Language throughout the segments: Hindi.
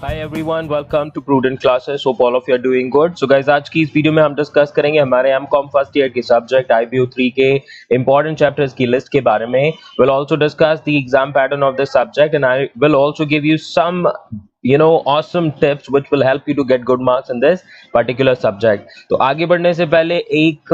Hi everyone, welcome to Prudent Classes. Hope all of you are doing good. So guys, आज की इस वीडियो में हम डिस्कस करेंगे हमारे एमकॉम फर्स्ट ईयर के सब्जेक्ट IBO3 के इंपॉर्टेंट चैप्टर्स की लिस्ट के बारे में. We'll also discuss the exam pattern of this subject and I will also give you some awesome tips which will help you to get good marks in this particular subject. तो आगे बढ़ने से पहले एक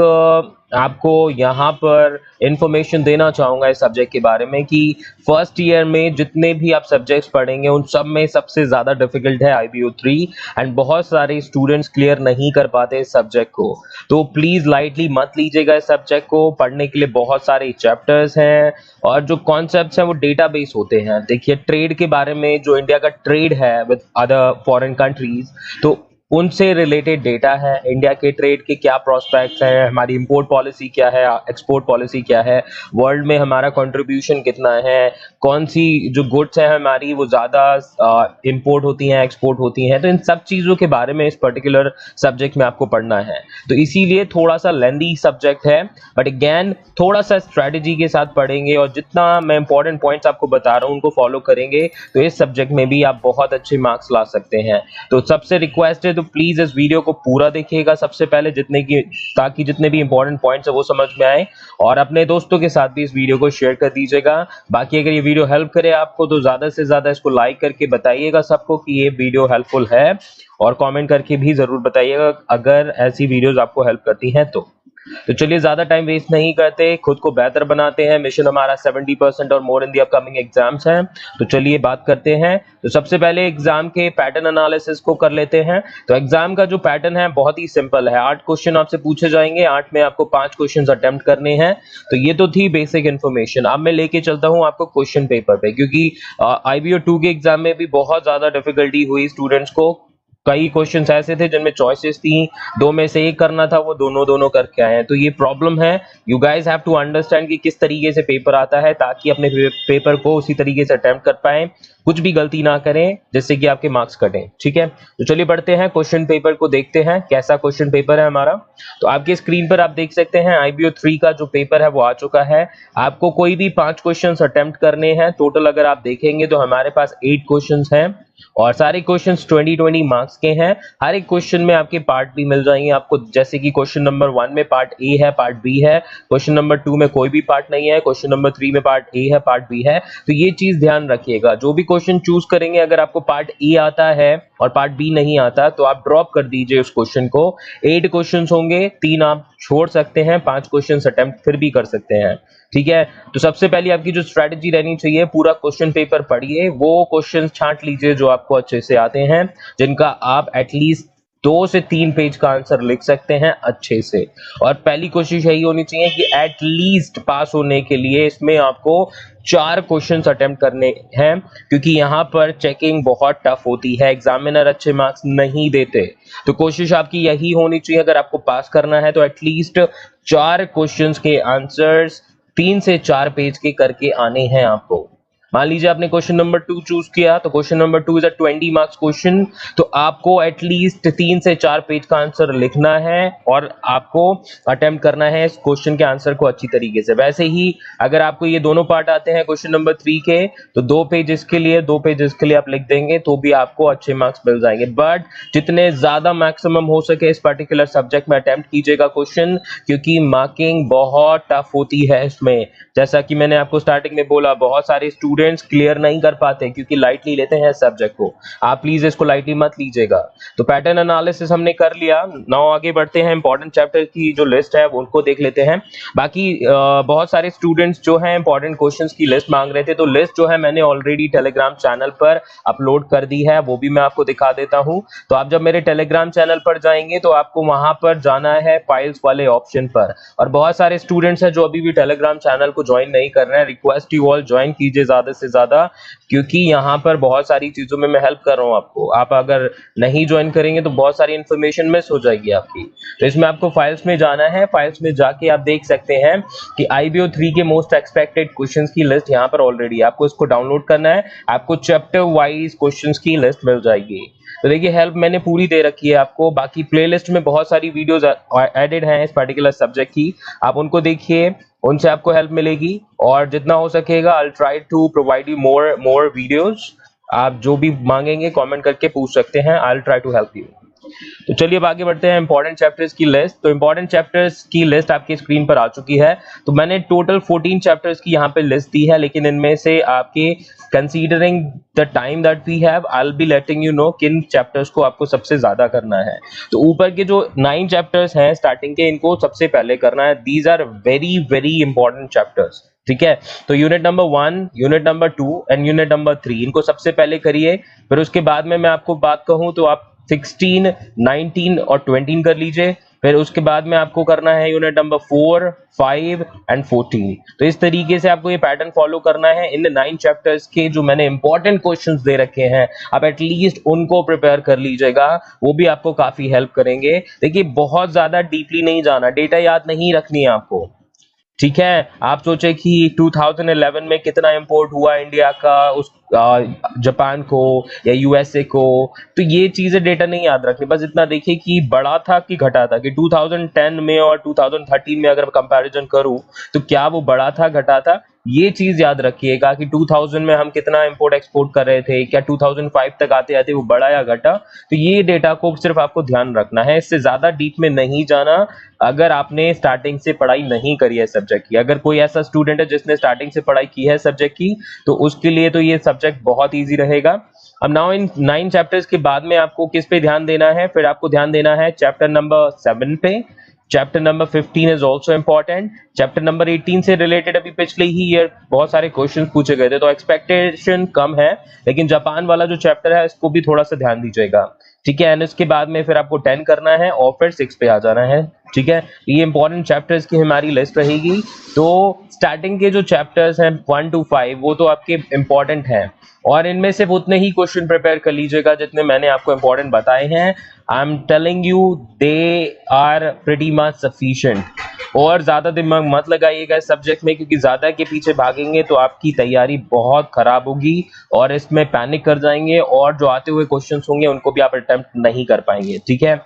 आपको यहाँ पर इंफॉर्मेशन देना चाहूँगा इस सब्जेक्ट के बारे में कि फर्स्ट ईयर में जितने भी आप सब्जेक्ट्स पढ़ेंगे उन सब में सबसे ज़्यादा डिफिकल्ट है IBO3 एंड बहुत सारे स्टूडेंट्स क्लियर नहीं कर पाते इस सब्जेक्ट को. तो प्लीज़ लाइटली मत लीजिएगा इस सब्जेक्ट को. पढ़ने के लिए बहुत सारे चैप्टर्स हैं और जो कॉन्सेप्ट्स हैं वो डेटाबेस होते हैं. देखिए ट्रेड के बारे में, जो इंडिया का ट्रेड है विद अदर फॉरेन कंट्रीज, तो उनसे रिलेटेड डेटा है. इंडिया के ट्रेड के क्या प्रोस्पेक्ट्स हैं, हमारी इंपोर्ट पॉलिसी क्या है, एक्सपोर्ट पॉलिसी क्या है, वर्ल्ड में हमारा कंट्रीब्यूशन कितना है, कौन सी जो गुड्स हैं हमारी वो ज़्यादा इंपोर्ट होती हैं, एक्सपोर्ट होती हैं. तो इन सब चीज़ों के बारे में इस पर्टिकुलर सब्जेक्ट में आपको पढ़ना है. तो इसीलिए थोड़ा सा लेंदी सब्जेक्ट है, बट अगेन थोड़ा सा स्ट्रैटेजी के साथ पढ़ेंगे और जितना मैं इंपॉर्टेंट पॉइंट्स आपको बता रहा हूँ उनको फॉलो करेंगे तो इस सब्जेक्ट में भी आप बहुत अच्छे मार्क्स ला सकते हैं. तो सबसे रिक्वेस्ट है तो प्लीज इस वीडियो को पूरा देखिएगा सबसे पहले, ताकि जितने भी इंपॉर्टेंट पॉइंट्स है वो समझ में आए, और अपने दोस्तों के साथ भी इस वीडियो को शेयर कर दीजिएगा. बाकी अगर ये वीडियो हेल्प करे आपको तो ज्यादा से ज्यादा इसको लाइक करके बताइएगा सबको कि ये वीडियो हेल्पफुल है, और कमेंट करके भी जरूर बताइएगा अगर ऐसी वीडियोस आपको हेल्प करती हैं तो. चलिए ज्यादा टाइम वेस्ट नहीं करते, खुद को बेहतर बनाते हैं. मिशन हमारा 70% और मोर इन दी अपकमिंग एग्जाम्स हैं. तो चलिए बात करते हैं. तो सबसे पहले एग्जाम के पैटर्न एनालिसिस को कर लेते हैं. तो एग्जाम का जो पैटर्न है बहुत ही सिंपल है. 8 क्वेश्चन आपसे पूछे जाएंगे, 8 में आपको 5 क्वेश्चन अटेम्प्ट करने हैं. तो ये तो थी बेसिक इन्फॉर्मेशन. अब मैं लेके चलता हूँ आपको क्वेश्चन पेपर पे, क्योंकि IBO2 के एग्जाम में भी बहुत ज्यादा डिफिकल्टी हुई स्टूडेंट्स को. कई क्वेश्चंस ऐसे थे जिनमें चॉइसेस थी, 2 में से एक करना था, वो दोनों करके आए हैं. तो ये प्रॉब्लम है. You guys have to understand कि किस तरीके से पेपर आता है, ताकि अपने पेपर को उसी तरीके से अटेम्प्ट कर पाए, कुछ भी गलती ना करें जिससे कि आपके मार्क्स कटें. ठीक है, तो चलिए बढ़ते हैं क्वेश्चन पेपर को देखते हैं कैसा क्वेश्चन पेपर है हमारा. तो आपकी स्क्रीन पर आप देख सकते हैं IBO3 का जो पेपर है वो आ चुका है. आपको कोई भी 5 क्वेश्चन अटेम्प्ट करने हैं. टोटल अगर आप देखेंगे तो हमारे पास 8 क्वेश्चन हैं और सारे क्वेश्चंस 20 मार्क्स के हैं. हर एक क्वेश्चन में आपके पार्ट भी मिल जाएंगे आपको, जैसे कि क्वेश्चन नंबर 1 में पार्ट ए है, पार्ट बी है. क्वेश्चन नंबर 2 में कोई भी पार्ट नहीं है. क्वेश्चन नंबर 3 में पार्ट ए है, पार्ट बी है. तो ये चीज ध्यान रखिएगा. जो भी क्वेश्चन चूज करेंगे, अगर आपको पार्ट ए आता है और पार्ट बी नहीं आता तो आप ड्रॉप कर दीजिए उस क्वेश्चन को. 8 क्वेश्चन होंगे, 3 आप छोड़ सकते हैं, 5 क्वेश्चन अटेम्प्ट फिर भी कर सकते हैं. ठीक है, तो सबसे पहले आपकी जो स्ट्रेटजी रहनी चाहिए, पूरा क्वेश्चन पेपर पढ़िए, वो क्वेश्चन छांट लीजिए जो आपको अच्छे से आते हैं, जिनका आप एटलीस्ट 2 से 3 पेज का आंसर लिख सकते हैं अच्छे से. और पहली कोशिश यही होनी चाहिए कि एटलीस्ट पास होने के लिए इसमें आपको 4 क्वेश्चंस अटेम्प्ट करने हैं, क्योंकि यहाँ पर चेकिंग बहुत टफ होती है, एग्जामिनर अच्छे मार्क्स नहीं देते. तो कोशिश आपकी यही होनी चाहिए, अगर आपको पास करना है तो एटलीस्ट 4 क्वेश्चंस के आंसर्स 3 से 4 पेज के करके आने हैं आपको. मान लीजिए आपने क्वेश्चन नंबर 2 चूज किया, तो question number 2 is a 20 marks question. तो आपको एटलीस्ट 3 से 4 पेज का आंसर लिखना है और आपको अटेम्प्ट करना है इस क्वेश्चन के आंसर को अच्छी तरीके से. वैसे ही अगर आपको ये दोनों पार्ट आते हैं क्वेश्चन नंबर 3 के, तो 2 पेज इसके लिए, 2 पेज इसके लिए आप लिख देंगे तो भी आपको अच्छे मार्क्स मिल जाएंगे. बट जितने ज्यादा मैक्सिमम हो सके इस पर्टिकुलर सब्जेक्ट में अटेम्प्ट कीजिएगा क्वेश्चन, क्योंकि मार्किंग बहुत टफ होती है इसमें. जैसा कि मैंने आपको स्टार्टिंग में बोला, बहुत सारे स्टूडेंट्स क्लियर नहीं कर पाते क्योंकि लाइटली लेते हैं सब्जेक्ट को. आप प्लीज इसको लाइटली मत लीजिएगा. तो पैटर्न एनालिसिस हमने कर लिया. नाउ आगे बढ़ते हैं, इंपॉर्टेंट चैप्टर की जो लिस्ट है उनको देख लेते हैं. बाकी बहुत सारे स्टूडेंट्स जो हैं इंपॉर्टेंट क्वेश्चंस की लिस्ट मांग रहे थे, तो लिस्ट जो है मैंने ऑलरेडी टेलीग्राम चैनल पर अपलोड कर दी है, वो भी मैं आपको दिखा देता हूं. तो आप जब मेरे टेलीग्राम चैनल पर जाएंगे तो आपको वहां पर जाना है फाइल्स वाले ऑप्शन पर. और बहुत सारे स्टूडेंट्स हैं जो अभी भी टेलीग्राम चैनल को ज्वाइन नहीं कर रहे हैं. रिक्वेस्ट यू ऑल ज्वाइन कीजिए ज्यादा से ज्यादा, क्योंकि यहाँ पर बहुत सारी चीजों में मैं हेल्प कर रहा हूँ आपको. आप अगर नहीं ज्वाइन करेंगे तो बहुत सारी इंफॉर्मेशन मिस हो जाएगी आपकी. तो इसमें आपको फाइल्स में जाना है. फाइल्स में जाके आप देख सकते हैं कि IBO3 के मोस्ट एक्सपेक्टेड क्वेश्चंस की लिस्ट यहाँ पर ऑलरेडी. आपको इसको डाउनलोड करना है, आपको चैप्टर वाइज क्वेश्चंस की लिस्ट मिल जाएगी. तो देखिए हेल्प मैंने पूरी दे रखी है आपको. बाकी प्लेलिस्ट में बहुत सारी वीडियोस एडेड हैं इस पर्टिकुलर सब्जेक्ट की, आप उनको देखिए, उनसे आपको हेल्प मिलेगी. और जितना हो सकेगा I will try to provide you more videos आप जो भी मांगेंगे कमेंट करके पूछ सकते हैं, I will try to help you. तो चलिए अब आगे बढ़ते हैं इंपॉर्टेंट चैप्टर्स की लिस्ट। तो इंपॉर्टेंट चैप्टर्स की लिस्ट आपकी स्क्रीन पर आ चुकी है। तो मैंने टोटल 14 चैप्टर्स की यहाँ पे लिस्ट दी है, लेकिन इनमें से आपके considering the time that we have, I will be letting you know किन चैप्टर्स को आपको सबसे ज्यादा करना है। तो ऊपर के जो 9 चैप्टर्स हैं स्टार्टिंग के, इनको सबसे पहले करना है। These are very very important chapters, ठीक है। तो unit number 1, unit number 2 and unit number 3 इनको सबसे पहले करिए। फिर उसके बाद में मैं आपको बात कहूं तो आप 16, 19 और 20 कर लीजिए। फिर उसके बाद में आपको करना है यूनिट नंबर 4, 5 एंड 14। तो इस तरीके से आपको ये पैटर्न फॉलो करना है। इन 9 चैप्टर्स के जो मैंने इंपॉर्टेंट क्वेश्चंस दे रखे हैं, आप एटलीस्ट उनको प्रिपेयर कर लीजिएगा, वो भी आपको काफी हेल्प करेंगे। देखिए बहुत ज्यादा डीपली नहीं जाना, डेटा याद नहीं रखनी है आपको, ठीक है। आप सोचे कि 2011 में कितना इंपोर्ट हुआ इंडिया का उस जापान को या यूएसए को, तो ये चीजें डेटा नहीं याद रखनी। बस इतना देखिए कि बढ़ा था कि घटा था, कि 2010 में और 2013 में अगर कंपैरिजन करूं तो क्या वो बढ़ा था घटा था, ये चीज याद रखिएगा कि 2000 में हम कितना इंपोर्ट एक्सपोर्ट कर रहे थे, क्या 2005 तक आते आते वो बढ़ा या घटा। तो ये डेटा को सिर्फ आपको ध्यान रखना है, इससे ज्यादा डीप में नहीं जाना। अगर आपने स्टार्टिंग से पढ़ाई नहीं करी है सब्जेक्ट की, अगर कोई ऐसा स्टूडेंट है जिसने स्टार्टिंग से पढ़ाई की है सब्जेक्ट की, तो उसके लिए तो ये सब्जेक्ट बहुत ईजी रहेगा। अब नाउ इन 9 चैप्टर्स के बाद में आपको किस पे ध्यान देना है, फिर आपको ध्यान देना है चैप्टर नंबर 7 पे। Chapter number 15 is also important. Chapter number 18 से रिलेटेड अभी पिछले ही ईयर बहुत सारे क्वेश्चन पूछे गए थे, तो एक्सपेक्टेशन कम है, लेकिन जापान वाला जो चैप्टर है इसको भी थोड़ा सा ध्यान दीजिएगा, ठीक है। एंड उसके बाद में फिर आपको 10 करना है और फिर 6 पे आ जाना है, ठीक है। ये इंपॉर्टेंट चैप्टर्स की हमारी लिस्ट रहेगी। तो स्टार्टिंग के जो चैप्टर्स हैं 1 to 5 वो तो आपके इंपॉर्टेंट हैं, और इनमें से उतने ही क्वेश्चन प्रिपेयर कर लीजिएगा जितने मैंने आपको इंपॉर्टेंट बताए हैं। I am telling you they are pretty much sufficient. और ज्यादा दिमाग मत लगाइएगा इस सब्जेक्ट में, क्योंकि ज्यादा के पीछे भागेंगे तो आपकी तैयारी बहुत खराब होगी और इसमें पैनिक कर जाएंगे, और जो आते हुए क्वेश्चंस होंगे उनको भी आप अटेम्प्ट नहीं कर पाएंगे, ठीक है।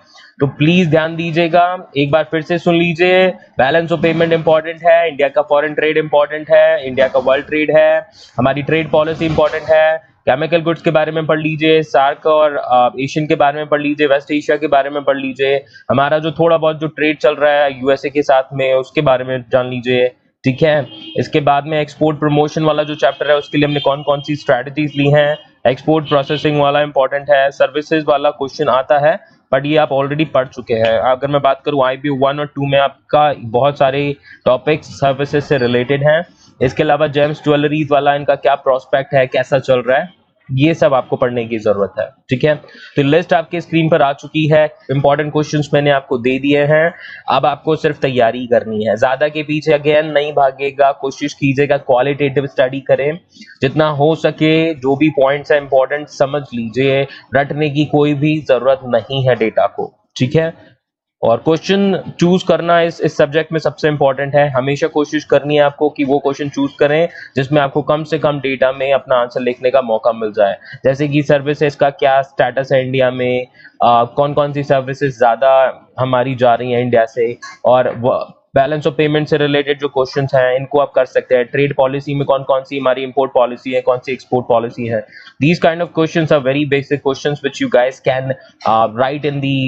तो प्लीज ध्यान दीजिएगा, एक बार फिर से सुन लीजिए। बैलेंस ऑफ पेमेंट इंपॉर्टेंट है, इंडिया का फॉरेन ट्रेड इंपॉर्टेंट है, इंडिया का वर्ल्ड ट्रेड है, हमारी ट्रेड पॉलिसी इंपॉर्टेंट है, केमिकल गुड्स के बारे में पढ़ लीजिए, सार्क और एशियन के बारे में पढ़ लीजिए, वेस्ट एशिया के बारे में पढ़ लीजिए, हमारा जो थोड़ा बहुत जो ट्रेड चल रहा है यूएसए के साथ में उसके बारे में जान लीजिए, ठीक है। इसके बाद में एक्सपोर्ट प्रमोशन वाला जो चैप्टर है उसके लिए हमने कौन कौन सी स्ट्रेटजीज ली हैं, एक्सपोर्ट प्रोसेसिंग वाला इंपॉर्टेंट है, सर्विसेज वाला क्वेश्चन आता है बट ये आप ऑलरेडी पढ़ चुके हैं। अगर मैं बात करूं IBU 1 और 2 में आपका बहुत सारे टॉपिक्स सर्विसेज से रिलेटेड हैं। इसके अलावा जेम्स ज्वेलरीज वाला इनका क्या प्रोस्पेक्ट है, कैसा चल रहा है, ये सब आपको पढ़ने की जरूरत है, ठीक है। तो लिस्ट आपके स्क्रीन पर आ चुकी है, इंपॉर्टेंट क्वेश्चंस मैंने आपको दे दिए हैं। अब आपको सिर्फ तैयारी करनी है, ज्यादा के पीछे अगेन नहीं भागेगा, कोशिश कीजिएगा क्वालिटेटिव स्टडी करें, जितना हो सके जो भी पॉइंट्स है इंपॉर्टेंट समझ लीजिए, रटने की कोई भी जरूरत नहीं है डेटा को, ठीक है। और क्वेश्चन चूज करना इस सब्जेक्ट में सबसे इंपॉर्टेंट है। हमेशा कोशिश करनी है आपको कि वो क्वेश्चन चूज करें जिसमें आपको कम से कम डेटा में अपना आंसर लिखने का मौका मिल जाए। जैसे कि सर्विसेज का क्या स्टेटस है इंडिया में, कौन कौन सी सर्विसेज ज्यादा हमारी जा रही हैं इंडिया से, और बैलेंस ऑफ पेमेंट से रिलेटेड जो क्वेश्चंस हैं इनको आप कर सकते हैं। ट्रेड पॉलिसी में कौन कौन सी हमारी इंपोर्ट पॉलिसी है, कौन सी एक्सपोर्ट पॉलिसी है। These kind of questions are very basic questions which you guys can write in the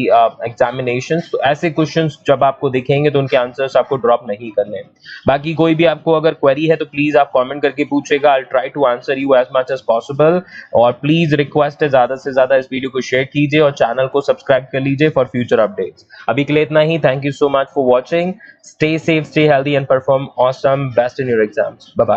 examinations. तो ऐसे क्वेश्चंस जब आपको दिखेंगे तो उनके आंसर्स आपको ड्रॉप नहीं करने। बाकी कोई भी आपको अगर क्वेरी है तो प्लीज आप कमेंट करके पूछेगा, I will try to answer you as much as possible. और प्लीज रिक्वेस्ट है ज्यादा से ज्यादा इस वीडियो को शेयर कीजिए और चैनल को सब्सक्राइब कर लीजिए फॉर फ्यूचर अपडेट्स। अभी के लिए इतना ही, thank you so much for watching. Stay safe, stay healthy, and perform awesome best in your exams. Bye bye.